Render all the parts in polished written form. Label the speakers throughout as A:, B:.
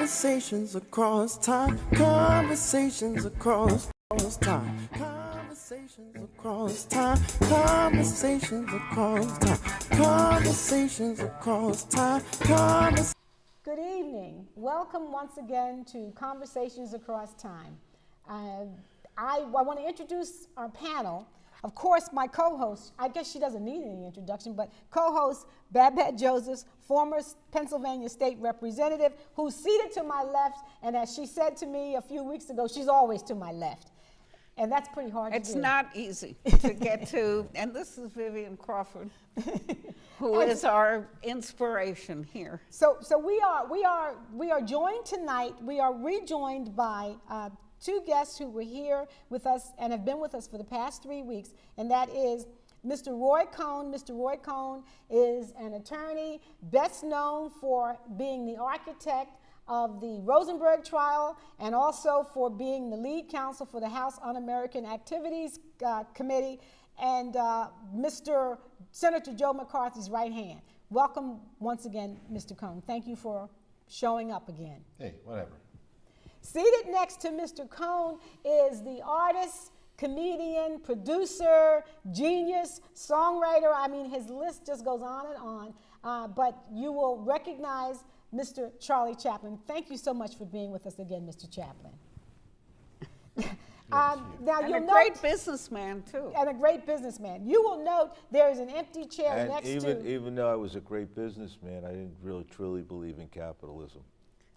A: Conversations across time. Conversations across time. Conversations across time. Conversations across time. Conversations across time.
B: Good evening. Welcome once again to Conversations Across Time. I want to introduce our panel. Of course, my co-host, I guess she doesn't need any introduction, but co-host Babette Josephs, former Pennsylvania State Representative, who's seated to my left, and as she said to me a few weeks ago, she's always to my left. And that's pretty hard to do.
C: It's not easy to get to, and this is Vivian Crawford, who is our inspiration here.
B: So we are joined tonight. We are rejoined by two guests who were here with us and have been with us for the past 3 weeks, and that is Mr. Roy Cohn. Mr. Roy Cohn is an attorney best known for being the architect of the Rosenberg trial and also for being the lead counsel for the House Un-American Activities Committee and Mr. Senator Joe McCarthy's right hand. Welcome once again, Mr. Cohn. Thank you for showing up again.
D: Hey, whatever.
B: Seated next to Mr. Cohn is the artist, comedian, producer, genius, songwriter. I mean, his list just goes on and on. But you will recognize Mr. Charlie Chaplin. Thank you so much for being with us again, Mr. Chaplin.
C: Now and a great businessman, too.
B: And a great businessman. You will note there is an empty chair
D: And
B: next
D: even though I was a great businessman, I didn't really truly believe in capitalism.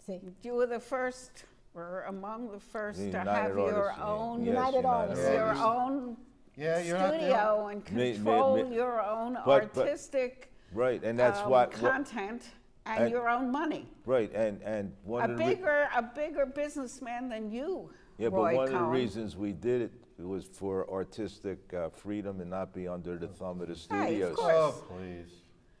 B: See.
C: You were the first, or among the first,
D: The
C: to
D: United
C: have your
D: Artists,
C: own,
B: United Artists.
C: your own studio and control your own artistic
D: right, and that's what
C: content and your own money.
D: Right, and one
C: a bigger businessman than you.
D: Yeah,
C: Roy
D: but one
C: Cohn.
D: of the reasons we did it was for artistic freedom and not be under the thumb of the studios.
C: Right, of course.
D: Oh, please.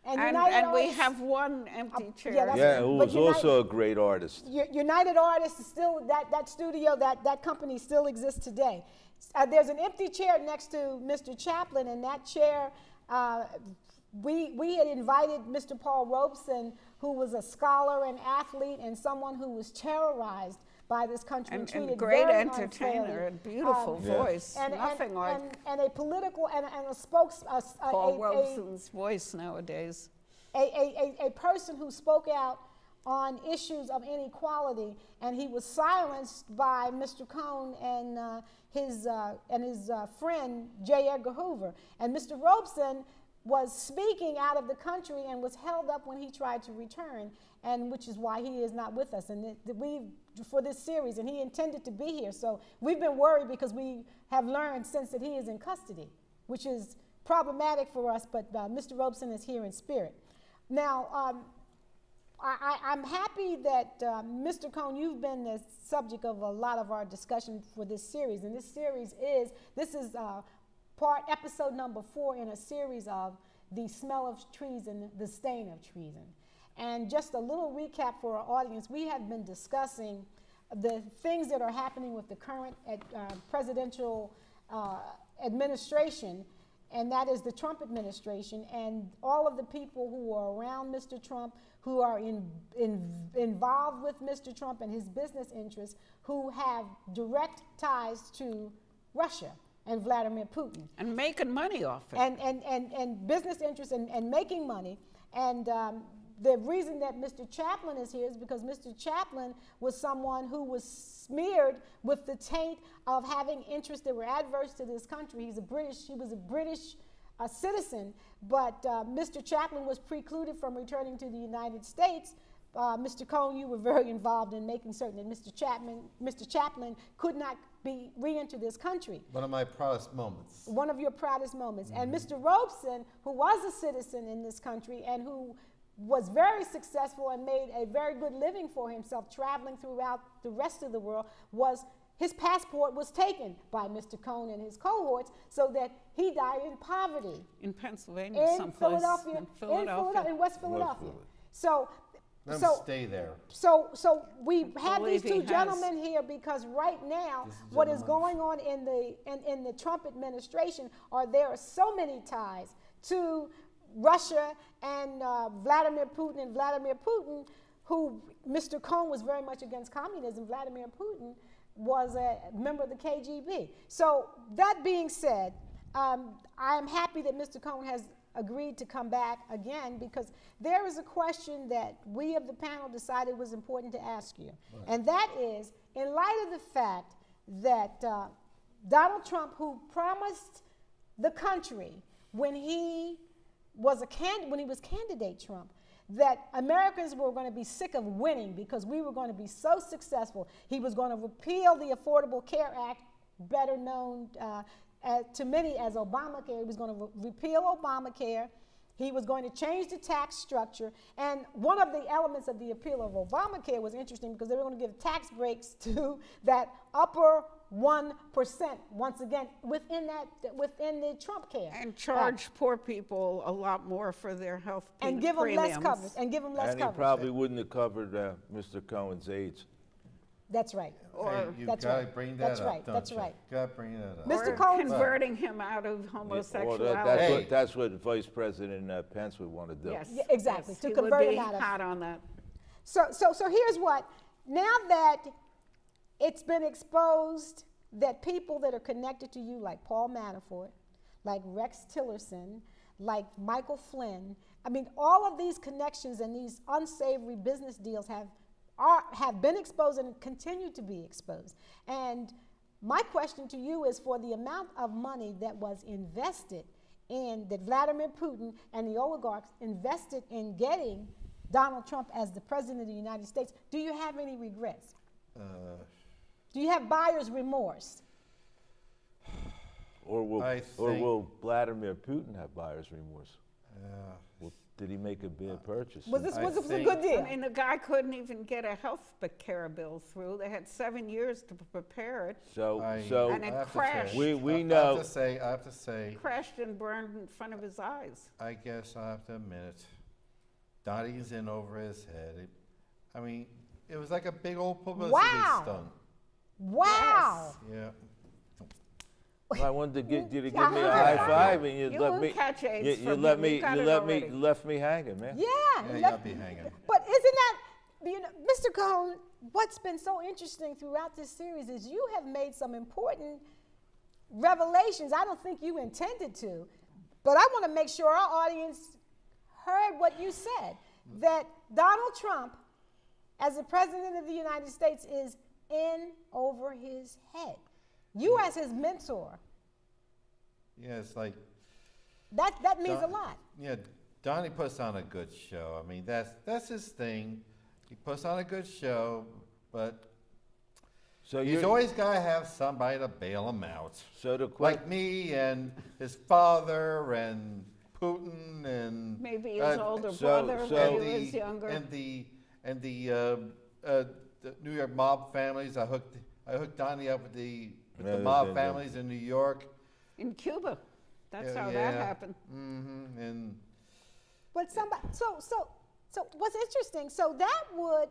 C: And we have one empty chair.
D: Yeah, who was also a great artist.
B: United Artists is still, that studio, that company still exists today. There's an empty chair next to Mr. Chaplin, and that chair, we had invited Mr. Paul Robeson, who was a scholar and athlete and someone who was terrorized by this country and treated
C: great
B: very
C: entertainer
B: unfairly.
C: and beautiful voice, nothing like
B: and a political and a spokes
C: Paul Robeson's voice nowadays.
B: A person who spoke out on issues of inequality, and he was silenced by Mr. Cohn and his friend J. Edgar Hoover. And Mr. Robeson was speaking out of the country and was held up when he tried to return, and which is why he is not with us. And for this series, and he intended to be here. So we've been worried because we have learned since that he is in custody, which is problematic for us, but Mr. Robeson is here in spirit. Now, I'm happy that Mr. Cohn, you've been the subject of a lot of our discussion for this series, and this is episode number 4 in a series of The Smell of Treason, The Stain of Treason. And just a little recap for our audience, we have been discussing the things that are happening with the current presidential administration, and that is the Trump administration, and all of the people who are around Mr. Trump, who are involved with Mr. Trump and his business interests, who have direct ties to Russia and Vladimir Putin.
C: And making money off it.
B: And business interests and making money. And the reason that Mr. Chaplin is here is because Mr. Chaplin was someone who was smeared with the taint of having interests that were adverse to this country. He was a British citizen, but Mr. Chaplin was precluded from returning to the United States. Mr. Cohn, you were very involved in making certain that Mr. Chaplin could not be re-enter this country.
D: One of my proudest moments.
B: One of your proudest moments. Mm-hmm. And Mr. Robeson, who was a citizen in this country and who was very successful and made a very good living for himself traveling throughout the rest of the world, his passport was taken by Mr. Cohn and his cohorts so that he died in poverty.
C: In Pennsylvania,
B: in Philadelphia. In West Philadelphia. So
D: stay there.
B: So we have these two gentlemen here because right now what is going on in the Trump administration there are so many ties to Russia and Vladimir Putin, who Mr. Cohn was very much against communism, Vladimir Putin was a member of the KGB. So that being said, I am happy that Mr. Cohn has agreed to come back again, because there is a question that we of the panel decided was important to ask you. Right. And that is, in light of the fact that Donald Trump, who promised the country when he was candidate Trump, that Americans were going to be sick of winning because we were going to be so successful. He was going to repeal the Affordable Care Act, better known to many as Obamacare. He was going to repeal Obamacare. He was going to change the tax structure. And one of the elements of the appeal of Obamacare was interesting because they were going to give tax breaks to that upper 1%, once again, within the Trump care.
C: And charge poor people a lot more for their health
B: and give them less coverage. And give them less
D: and
B: coverage.
D: he probably wouldn't have covered Mr. Cohen's AIDS.
B: That's right.
C: Or
E: you've
B: that's
E: got to
B: right.
E: bring that
B: That's
E: up,
B: right.
E: don't
B: That's
E: you?
B: right.
E: Got to bring that up.
B: Mr.
C: or
B: Cohen's
C: converting him out of homosexuality.
D: That's what Vice President Pence would want to do.
C: Yes.
B: Yeah, exactly,
C: Yes,
B: to
C: he
B: convert
C: would be
B: him out of-
C: hot on that.
B: So here's what. Now that it's been exposed that people that are connected to you, like Paul Manafort, like Rex Tillerson, like Michael Flynn, I mean, all of these connections and these unsavory business deals have been exposed and continue to be exposed. And my question to you is, for the amount of money that was invested in, that Vladimir Putin and the oligarchs invested in getting Donald Trump as the president of the United States, do you have any regrets? Do you have buyer's remorse?
D: Or will Vladimir Putin have buyer's remorse? Well, did he make a bad purchase?
B: Was this a good deal?
C: I mean, the guy couldn't even get a health care bill through. They had 7 years to prepare it.
B: Oh,
C: And it crashed.
D: We know.
E: I have to say,
C: Crashed and burned in front of his eyes.
E: I guess I have to admit it. Donnie's in over his head. I mean, it was like a big old publicity stunt.
B: Wow.
E: Yeah.
D: Well, I wanted to did you give me a high five and you left
C: won't
D: me
C: catch AIDS
D: you
C: from
D: let
C: him.
D: me
C: You got
D: you
C: it
D: let me
C: already.
D: left me hanging, man.
B: Yeah.
E: Yeah,
B: you
E: you
B: left-
E: gotta be hanging.
B: But isn't that, Mr. Cohn, what's been so interesting throughout this series is you have made some important revelations. I don't think you intended to, but I want to make sure our audience heard what you said, that Donald Trump, as the president of the United States, is in over his head. You as his mentor,
E: Yeah, it's like,
B: that means a lot.
E: yeah, Donnie puts on a good show. I mean, that's his thing. He puts on a good show, but
D: So
E: he's always got to have somebody to bail him out.
D: so the
E: Like me and his father and Putin and
C: Maybe his older
D: so-
C: brother
D: so-
C: when he was younger.
E: and the New York mob families. I hooked Donnie up with the mob families in New York.
C: In Cuba. That's how that
E: Yeah.
C: happened.
E: Mm-hmm. And
B: But somebody, so what's interesting, so that would,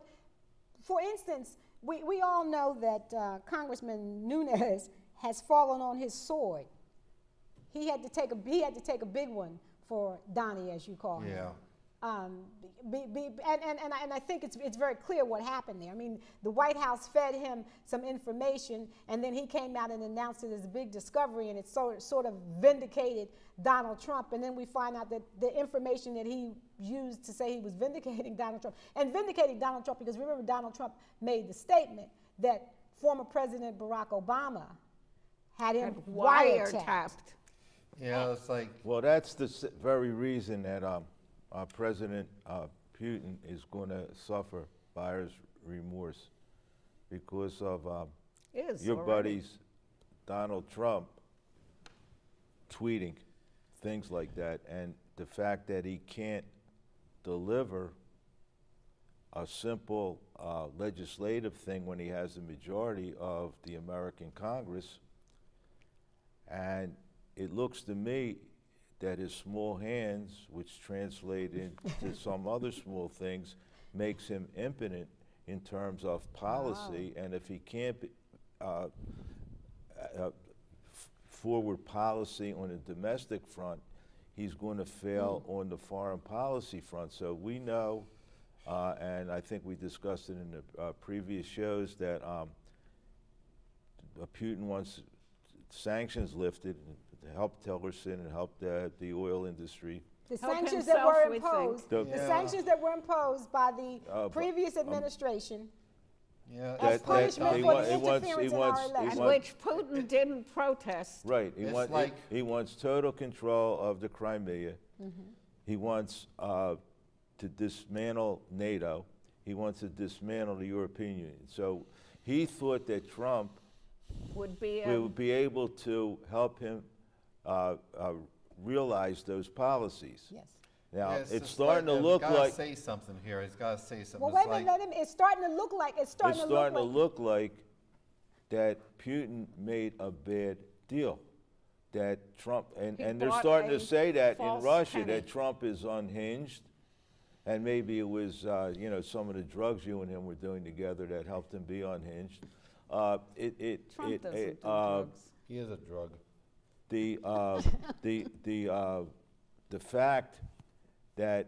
B: for instance, we all know that Congressman Nunes has fallen on his sword. He had to take a big one for Donnie, as you call him.
E: yeah.
B: And I think it's very clear what happened there. I mean, the White House fed him some information, and then he came out and announced it as a big discovery, and it sort of vindicated Donald Trump. And then we find out that the information that he used to say he was vindicating Donald Trump, and vindicating Donald Trump, because remember, Donald Trump made the statement that former President Barack Obama had him wiretapped.
E: Yeah, it's like,
D: well, that's the very reason that President Putin is going to suffer buyer's remorse because of your buddies Donald Trump tweeting things like that, and the fact that he can't deliver a simple legislative thing when he has a majority of the American Congress. And it looks to me that his small hands, which translate into some other small things, makes him impotent in terms of policy. Wow. And if he can't forward policy on the domestic front, he's going to fail on the foreign policy front. So we know and I think we discussed it in the previous shows that Putin wants sanctions lifted to help Tillerson and help the oil industry.
B: The
C: Help
B: sanctions that
C: himself,
B: were
C: we think.
B: imposed, the
E: Yeah.
B: sanctions that were imposed by the
D: but,
B: previous administration
E: Yeah,
B: as punishment
D: he
B: for
D: wa-
B: the
D: he wants-
B: interference
D: he
B: in our
D: wants- he
B: election.
C: And
D: wants-
C: which Putin didn't protest.
D: Right.
E: It's like-
D: He wants total control of the Crimea. He wants to dismantle NATO. He wants to dismantle the European Union. So he thought that Trump
C: Would be
D: would be able to help him realize those policies.
B: Yes.
D: Now,
E: yeah,
D: it's starting to look
E: He's got
D: like
E: to say something here. He's got to say something.
B: Well,
E: It's
B: wait a minute, let him, it's starting to look like,
D: it's starting to
B: like,
D: look like that Putin made a bad deal. That Trump, and they're
C: bought
D: starting
C: a
D: to say that in
C: false
D: Russia,
C: penny.
D: that Trump is unhinged. And maybe it was, some of the drugs you and him were doing together that helped him be unhinged.
C: Trump doesn't do drugs.
E: He is a drug.
D: The fact that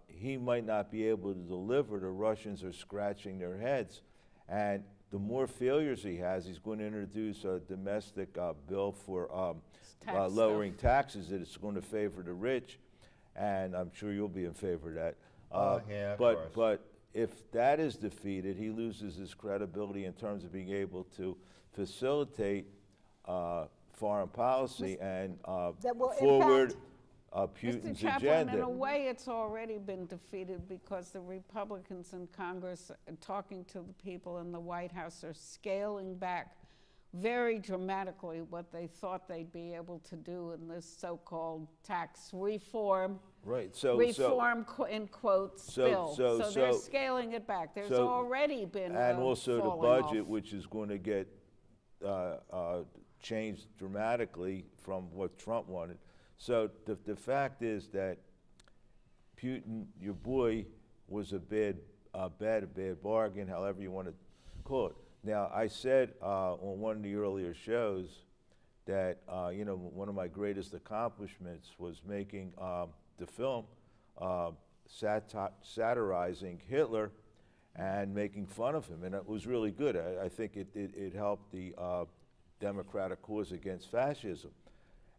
D: he might not be able to deliver, the Russians are scratching their heads. And the more failures he has, he's going to introduce a domestic bill for
C: Tax
D: lowering taxes that it's going to favor the rich. And I'm sure you'll be in favor of that.
E: Yeah, of
D: but,
E: course.
D: but if that is defeated, he loses his credibility in terms of being able to facilitate foreign policy and
B: That will
D: forward
C: Mr.
D: Putin's
C: Chaplin,
D: agenda.
C: in a way, it's already been defeated because the Republicans in Congress, talking to the people in the White House, are scaling back very dramatically what they thought they'd be able to do in this so-called tax reform.
D: Right. So
C: In quotes,
D: So-
C: bill.
D: so-
C: they're
D: so-
C: scaling it back. There's
D: so-
C: already been
D: and also the
C: falling
D: budget,
C: off.
D: which is going to get changed dramatically from what Trump wanted. So the fact is that Putin, your boy, was a bad bargain, however you want to call it. Now, I said on one of the earlier shows that one of my greatest accomplishments was making the film satirizing Hitler and making fun of him, and it was really good. I think it helped the democratic cause against fascism.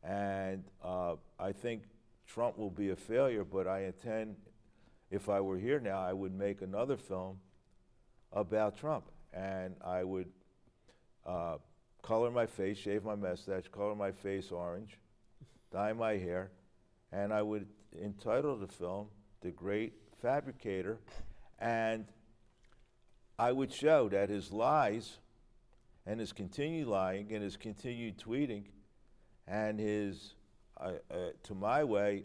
D: And I think Trump will be a failure, but I intend, if I were here now, I would make another film about Trump. And I would color my face, shave my mustache, color my face orange, dye my hair, and I would entitle the film The Great Fabricator. And I would show that his lies and his continued lying and his continued tweeting and his, to my way,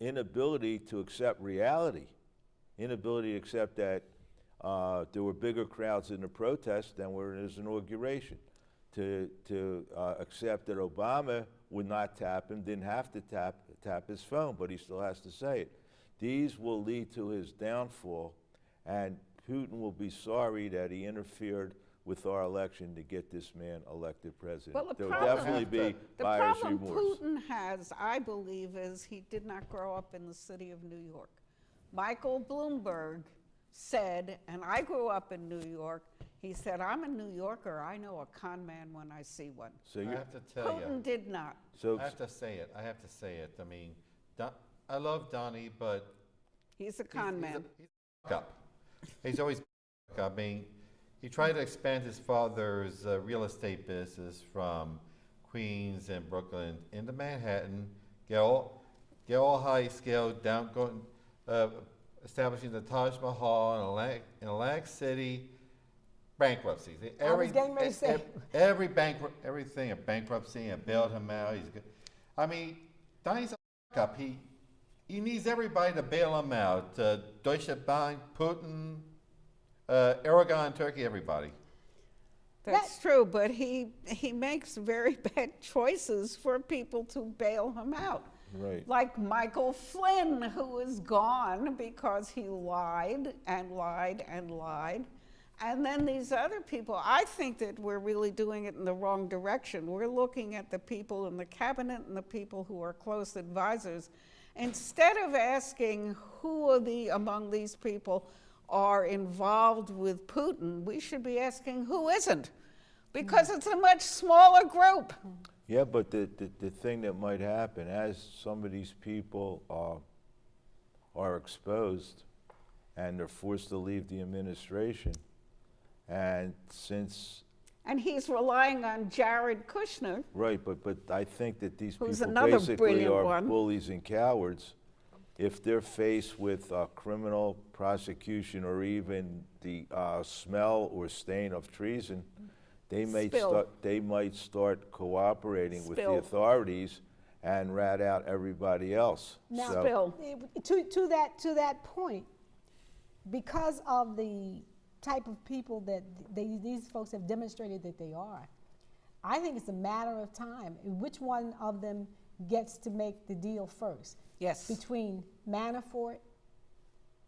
D: inability to accept reality, inability to accept that there were bigger crowds in the protest than were in his inauguration, to accept that Obama would not tap him, didn't have to tap his phone, but he still has to say it. These will lead to his downfall, and Putin will be sorry that he interfered with our election to get this man elected president.
C: Well,
D: there will definitely be
C: The
D: buyer's
C: problem
D: remorse.
C: Putin has, I believe, is he did not grow up in the city of New York. Michael Bloomberg said, and I grew up in New York, he said, I'm a New Yorker, I know a con man when I see one.
D: So
E: I
D: you,
E: have to tell you.
C: Putin did not.
D: so
E: I have to say it. I have to say it. I mean, I love Donnie, but
C: He's a con man.
E: He's a fuck-up. He's always fuck-up. I mean, he tried to expand his father's real estate business from Queens and Brooklyn into Manhattan, get all high scale down, establishing the Taj Mahal in Atlantic City. Bankruptcies.
B: I was getting ready to say.
E: Everything a bankruptcy and bailed him out. He's good. I mean, Donnie's a fuck-up. He needs everybody to bail him out. Deutsche Bank, Putin, Erdogan, Turkey, everybody.
C: That's true, but he makes very bad choices for people to bail him out.
D: right.
C: Like Michael Flynn, who is gone because he lied and lied and lied. And then these other people, I think that we're really doing it in the wrong direction. We're looking at the people in the cabinet and the people who are close advisors Instead of asking who are among these people are involved with Putin, we should be asking who isn't, because it's a much smaller group.
D: Yeah, but the thing that might happen, as some of these people are exposed and they're forced to leave the administration, and since...
C: And he's relying on Jared Kushner.
D: Right, but I think that these
C: Who's
D: people
C: another
D: basically
C: brilliant
D: are
C: one.
D: bullies and cowards. If they're faced with criminal prosecution or even the smell or stain of treason, they might start cooperating with the
C: Spill.
D: authorities and rat out everybody else.
B: Now,
C: Spill.
B: to that point, because of the type of people that these folks have demonstrated that they are, I think it's a matter of time which one of them gets to make the deal first.
C: Yes.
B: Between Manafort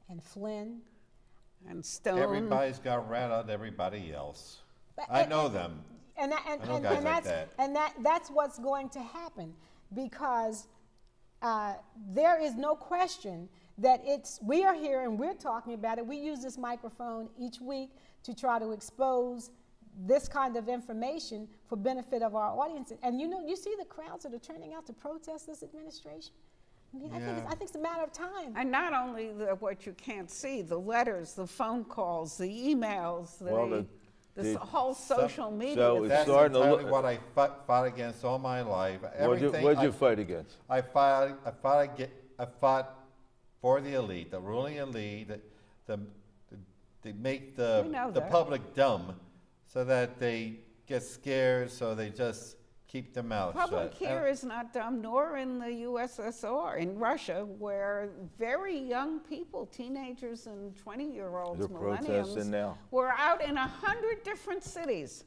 B: and Flynn.
C: And Stone.
E: Everybody's got to rat out everybody else.
B: But-
E: I know them.
B: And
E: I know guys like that.
B: that's what's going to happen, because there is no question that we are here and we're talking about it. We use this microphone each week to try to expose this kind of information for benefit of our audience. And you see the crowds that are turning out to protest this administration. I mean,
E: Yeah.
B: I think it's a matter of time.
C: And not only what you can't see, the letters, the phone calls, the emails, this whole social media.
D: so it's
E: That's
D: starting to
E: entirely
D: look-
E: what I fought against all my life.
D: What'd you fight against?
E: I fought for the elite, the ruling elite, to make
C: We know
E: the
C: that.
E: public dumb, so that they get scared, so they just keep their mouth shut.
C: Public here is not dumb, nor in the USSR, in Russia, where very young people, teenagers and 20-year-olds,
D: They're protesting now.
C: were out in 100 different cities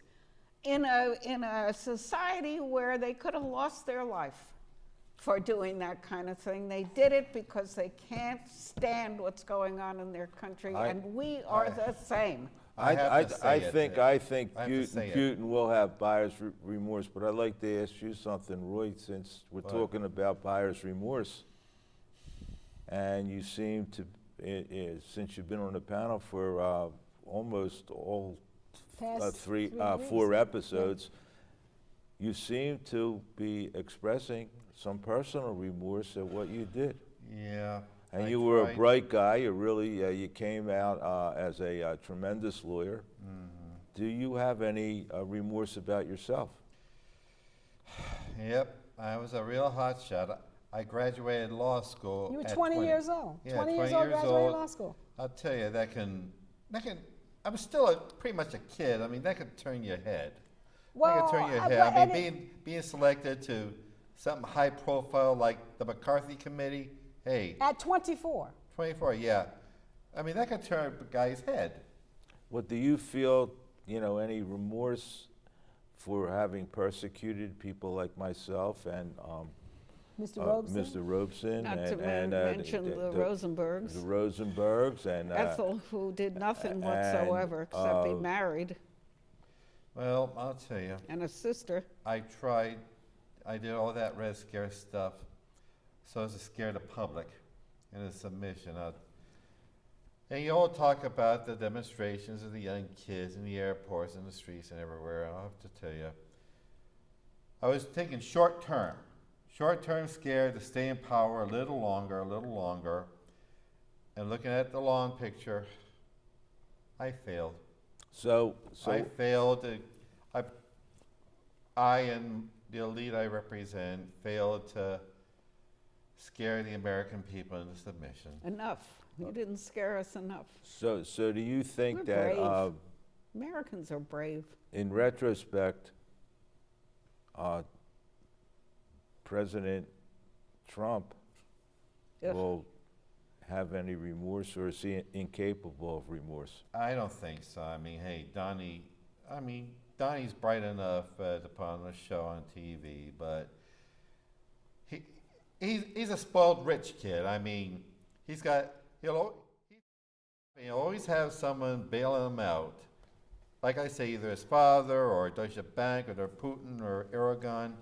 C: in a society where they could have lost their life for doing that kind of thing. They did it because they can't stand what's going on in their country, and we are the same.
E: I have to say it.
D: I think
E: I have to say it.
D: Putin will have buyer's remorse, but I'd like to ask you something, Roy, since we're talking about buyer's remorse, and you seem to, since you've been on the panel for almost all
B: Past
D: 4 episodes, you seem to be expressing some personal remorse at what you did.
E: Yeah.
D: And
E: I
D: you were a
E: tried.
D: bright guy. You really, you came out as a tremendous lawyer. Do you have any remorse about yourself?
E: Yep, I was a real hot shot. I graduated law school.
B: You were
E: at
B: 20 years old.
E: Yeah,
B: 20 years old, graduated law school.
E: I'll tell you, that can. I'm still pretty much a kid. I mean, that could turn your head. That could turn your head.
B: but-
E: I
B: and
E: mean, being selected to something high profile like the McCarthy Committee. Hey,
B: At 24.
E: 24, yeah. I mean, that could turn a guy's head.
D: What do you feel, any remorse for having persecuted people like myself and
B: Mr. Robeson?
D: Mr. Robeson
C: Not to
D: and
C: mention the Rosenbergs.
D: The Rosenbergs and
C: Ethel, who did nothing whatsoever except be married,
E: Well, I'll tell you,
C: and a sister.
E: I tried. I did all that Red Scare stuff so as to scare the public into submission. And you all talk about the demonstrations of the young kids in the airports and the streets and everywhere. I'll have to tell you, I was thinking short-term scare to stay in power a little longer, and looking at the long picture, I failed.
D: so
E: I failed. I and the elite I represent failed to scare the American people into submission.
C: Enough. You didn't scare us enough.
D: So do you think
C: We're
D: that
C: brave. Americans are brave.
D: in retrospect, President Trump
C: Ugh.
D: will have any remorse, or is he incapable of remorse?
E: I don't think so. I mean, hey, Donnie's bright enough to put on a show on TV, but he's a spoiled rich kid. I mean, he'll always have someone bailing him out. Like I say, either his father or Deutsche Bank or Putin or Aragon.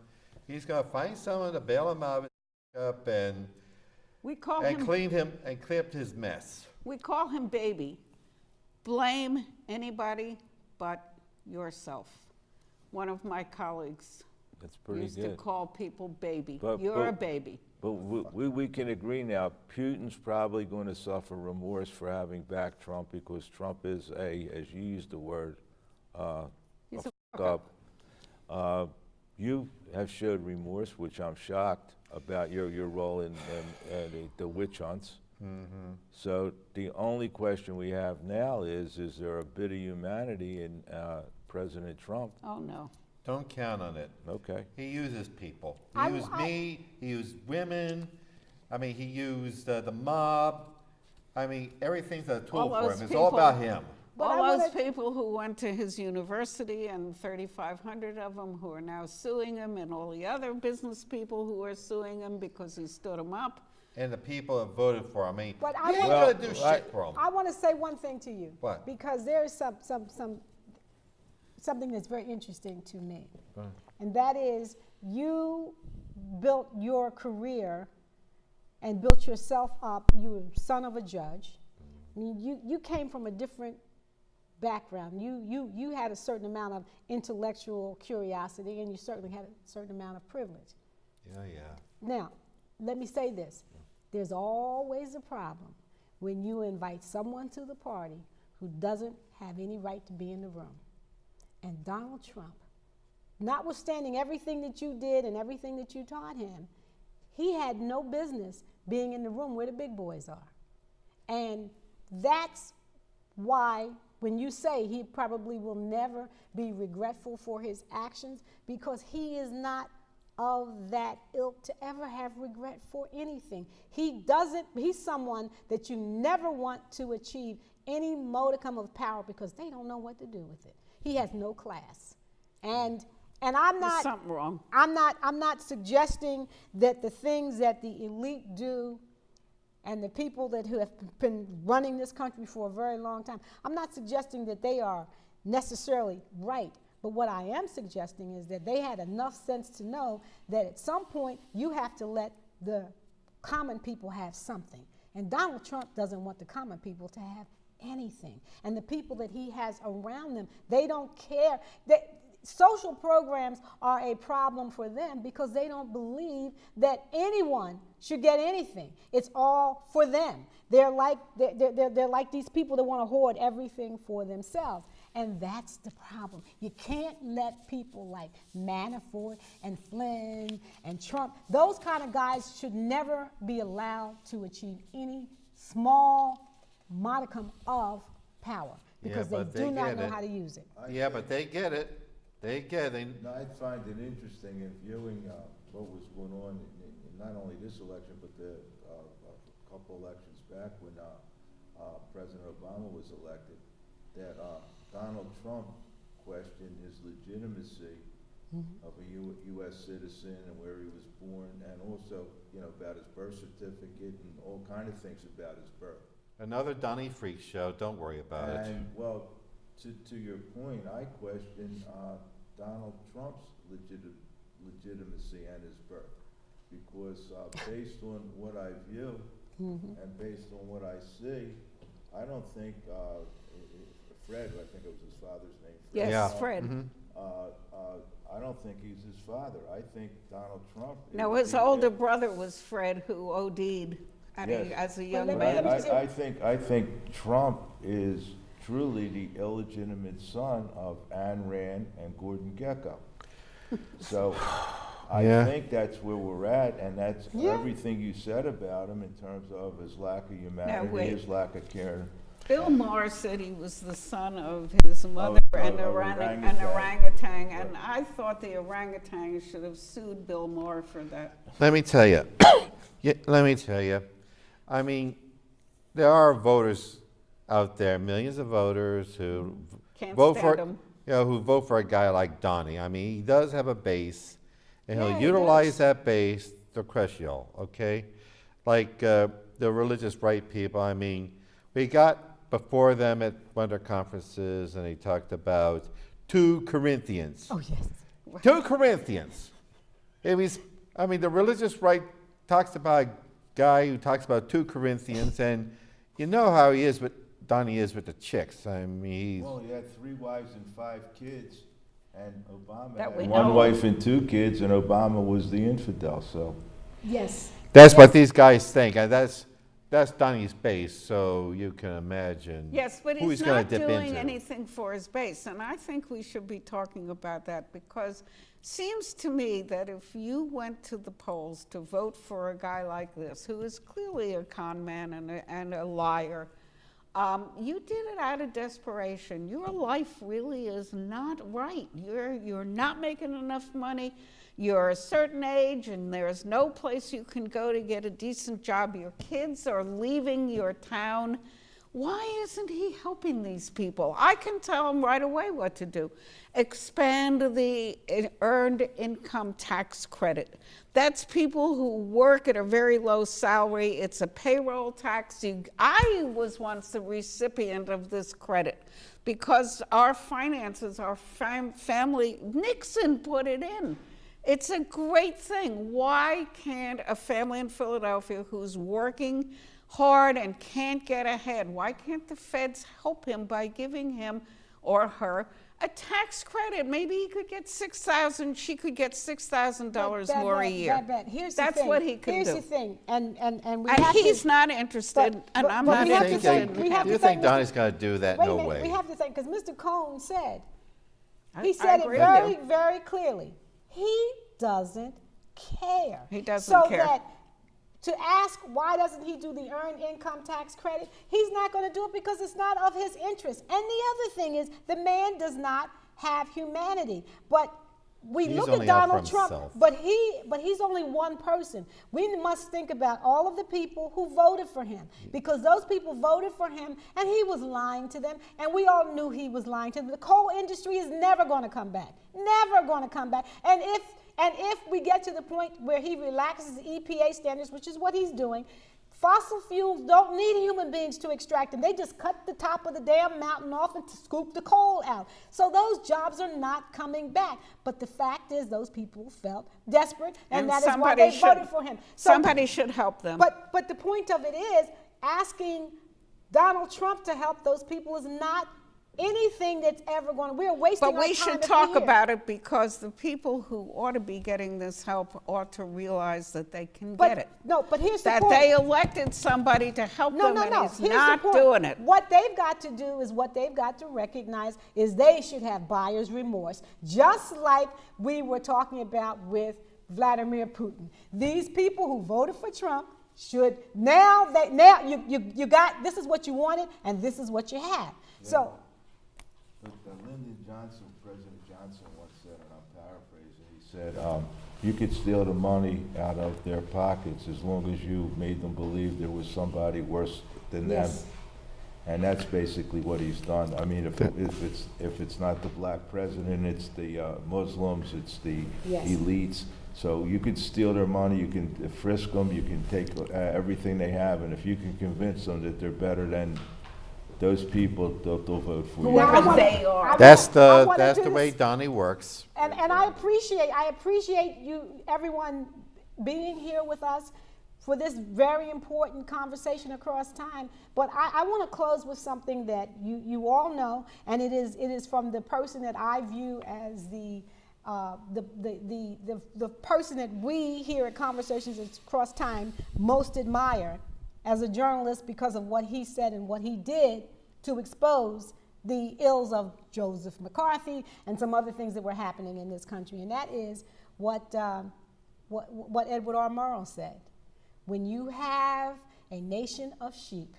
E: He's gonna find someone to bail him out and
C: We call
E: and
C: him,
E: cleaned him and clipped his mess.
C: we call him baby. Blame anybody but yourself. One of my colleagues
D: That's pretty
C: used
D: good.
C: to call people baby.
D: But-
C: You're a
D: but-
C: baby.
D: But we can agree now, Putin's probably going to suffer remorse for having backed Trump because Trump is as you used the word,
C: He's
D: a
C: a
D: fuck up. You have showed remorse, which I'm shocked about your role in the witch hunts. So the only question we have now is there a bit of humanity in President Trump?
C: Oh, no.
E: Don't count on it.
D: Okay.
E: He uses people.
B: I-
E: He used me, he used women. I mean, he used the mob. I mean, everything's a tool
C: All
E: for
C: those
E: him. It's all
C: people-
E: about him.
B: But
C: All
B: I
C: those
B: wanna-
C: people who went to his university, and 3,500 of them who are now suing him, and all the other business people who are suing him because he stood them up.
E: And the people that voted for him. I mean,
B: But
E: he
B: I
E: ain't
B: wanna-
E: gonna do
D: Well,
E: shit for him.
B: I want to say one thing to you.
E: What?
B: Because there is something that's very interesting to me. And that is you built your career and built yourself up. You were son of a judge. I mean, you came from a different background. You had a certain amount of intellectual curiosity, and you certainly had a certain amount of privilege.
E: Yeah.
B: Now, let me say this. There's always a problem when you invite someone to the party who doesn't have any right to be in the room. And Donald Trump, notwithstanding everything that you did and everything that you taught him, he had no business being in the room where the big boys are. And that's why when you say he probably will never be regretful for his actions, because he is not of that ilk to ever have regret for anything. He's someone that you never want to achieve any modicum of power because they don't know what to do with it. He has no class. And I'm
C: There's
B: not
C: something wrong.
B: I'm not suggesting that the things that the elite do and the people that who have been running this country for a very long time, I'm not suggesting that they are necessarily right. But what I am suggesting is that they had enough sense to know that at some point you have to let the common people have something. And Donald Trump doesn't want the common people to have anything. And the people that he has around them, they don't care. Social programs are a problem for them because they don't believe that anyone should get anything. It's all for them. They're like these people that want to hoard everything for themselves. And that's the problem. You can't let people like Manafort and Flynn and Trump, those kind of guys should never be allowed to achieve any small modicum of power because
E: but
B: they do
E: they
B: not
E: get
B: know
E: it.
B: how to use it.
E: Yeah, but they get it. They get it.
D: No, I find it interesting in viewing what was going on in not only this election, but a couple elections back when President Obama was elected, that Donald Trump questioned his legitimacy of a U.S. citizen and where he was born, and also, about his birth certificate and all kind of things about his birth.
E: Another Donnie Freak show. Don't worry about it.
D: And, well, to your point, I question Donald Trump's legitimacy and his birth, because based on what I view and based on what I see, I don't think Fred, I think it was his father's name.
C: Yes,
E: Yeah.
C: Fred.
D: I don't think he's his father. I think Donald Trump.
C: No,
D: is
C: his older brother was Fred, who OD'd
D: Yes.
C: as a young
B: let me-
C: man.
B: let me-
D: I think Trump is truly the illegitimate son of Ayn Rand and Gordon Gekko. So I
E: Yeah.
D: think that's where we're at, and that's
B: Yeah.
D: everything you said about him in terms of his lack of humanity,
C: wait.
D: his lack of care.
C: Bill Maher said he was the son of his mother an
D: of
C: orangutan, and I thought the orangutan should have sued Bill Maher for that.
E: Let me tell you. I mean, there are voters out there, millions of voters who
C: Can't
E: vote for,
C: stand him.
E: who vote for a guy like Donnie. I mean, he does have a base, and
B: Yeah,
E: he'll
B: he
E: utilize
B: does.
E: that base to crush y'all. Okay, like the religious right people. I mean, we got before them at one of their conferences, and he talked about 2 Corinthians.
B: Oh, yes.
E: 2 Corinthians. The religious right talks about guy who talks about 2 Corinthians, and you know how he is with Donnie is with the chicks. I mean,
D: Well, he had 3 wives and 5 kids, and Obama
C: That
D: had
C: we
D: 1
C: know.
D: wife and 2 kids, and Obama was the infidel, so.
B: Yes.
E: that's what these guys think, and that's Donnie's base. So you can imagine
C: Yes, but
E: who
C: he's
E: he's going
C: not
E: to dip
C: doing
E: into.
C: anything for his base, and I think we should be talking about that because seems to me that if you went to the polls to vote for a guy like this, who is clearly a con man and a liar, you did it out of desperation. Your life really is not right. You're not making enough money. You're a certain age and there's no place you can go to get a decent job. Your kids are leaving your town. Why isn't he helping these people? I can tell him right away what to do. Expand the earned income tax credit. That's people who work at a very low salary. It's a payroll tax. I was once the recipient of this credit because our finances, our family, Nixon put it in. It's a great thing. Why can't a family in Philadelphia who's working hard and can't get ahead, why can't the feds help him by giving him or her a tax credit? Maybe he could get $6,000, she could get $6,000 more a year.
B: Here's
C: That's
B: the thing.
C: what he could
B: Here's
C: do.
B: the thing, and we
C: And
B: have
C: he's
B: to,
C: not interested,
B: but-
C: and I'm
B: but
C: not
B: we have to
C: interested.
B: think- we have
E: Do you
B: to
E: think
B: Mr.
E: Donnie's going to do that?
B: wait a
E: No
B: minute,
E: way.
B: we have to think, because Mr. Cohn said,
C: I
B: he said it
C: agree with
B: very,
C: you.
B: very clearly. He doesn't care.
C: He doesn't
B: so
C: care.
B: That to ask why doesn't he do the earned income tax credit, he's not going to do it because it's not of his interest. And the other thing is, the man does not have humanity. But we
E: He's
B: look
E: only
B: at
E: out for
B: Donald Trump,
E: himself.
B: but he's only one person. We must think about all of the people who voted for him, because those people voted for him and he was lying to them, and we all knew he was lying to them. The coal industry is never going to come back. Never going to come back. And if we get to the point where he relaxes EPA standards, which is what he's doing, fossil fuels don't need human beings to extract them. They just cut the top of the damn mountain off and scoop the coal out. So those jobs are not coming back. But the fact is, those people felt desperate, and that is why they voted for him. So,
C: somebody should help them.
B: But the point of it is, asking Donald Trump to help those people is not anything that's ever going to, we're wasting our
C: But
B: time.
C: we should
B: if we're
C: talk
B: here.
C: about it because the people who ought to be getting this help ought to realize that they can get it.
B: No, but here's the
C: That
B: point.
C: they elected somebody to help
B: No,
C: them,
B: no,
C: and
B: no.
C: he's
B: Here's
C: not
B: the point.
C: doing it.
B: What they've got to do is what they've got to recognize is they should have buyer's remorse, just like we were talking about with Vladimir Putin. These people who voted for Trump should now you got, this is what you wanted and this is what you have. So
D: But Lyndon Johnson, President Johnson once said, and I'm paraphrasing, he said, you could steal the money out of their pockets as long as you made them believe there was somebody worse than them.
B: Yes.
D: And that's basically what he's done. I mean, if it's not the black president, it's the Muslims, it's the
B: Yes.
D: elites. So you could steal their money, you can frisk them, you can take everything they have, and if you can convince them that they're better than those people, they'll vote for you.
B: Now, I wanna-
C: they are.
B: I
E: That's
B: wanna
E: the
B: do
E: way
B: this.
E: Donnie works.
B: And I appreciate you, everyone, being here with us for this very important conversation across time. But I want to close with something that you all know, and it is from the person that I view as the person that we here at Conversations Across Time most admire as a journalist because of what he said and what he did to expose the ills of Joseph McCarthy and some other things that were happening in this country. And that is what Edward R. Murrow said. When you have a nation of sheep,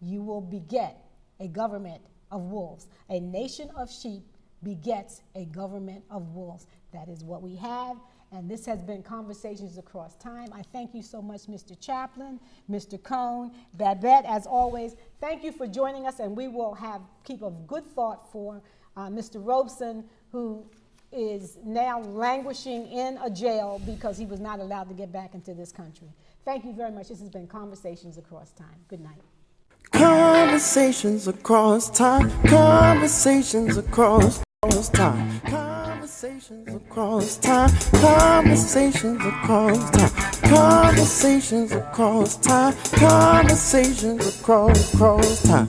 B: you will beget a government of wolves. A nation of sheep begets a government of wolves. That is what we have. And this has been Conversations Across Time. I thank you so much, Mr. Chaplin, Mr. Cohn, Babette, as always. Thank you for joining us, and we will keep a good thought for Mr. Robeson, who is now languishing in a jail because he was not allowed to get back into this country. Thank you very much. This has been Conversations Across Time. Good night.
A: Conversations across time. Conversations across time. Conversations across time, conversations across time, conversations across time, conversations across time.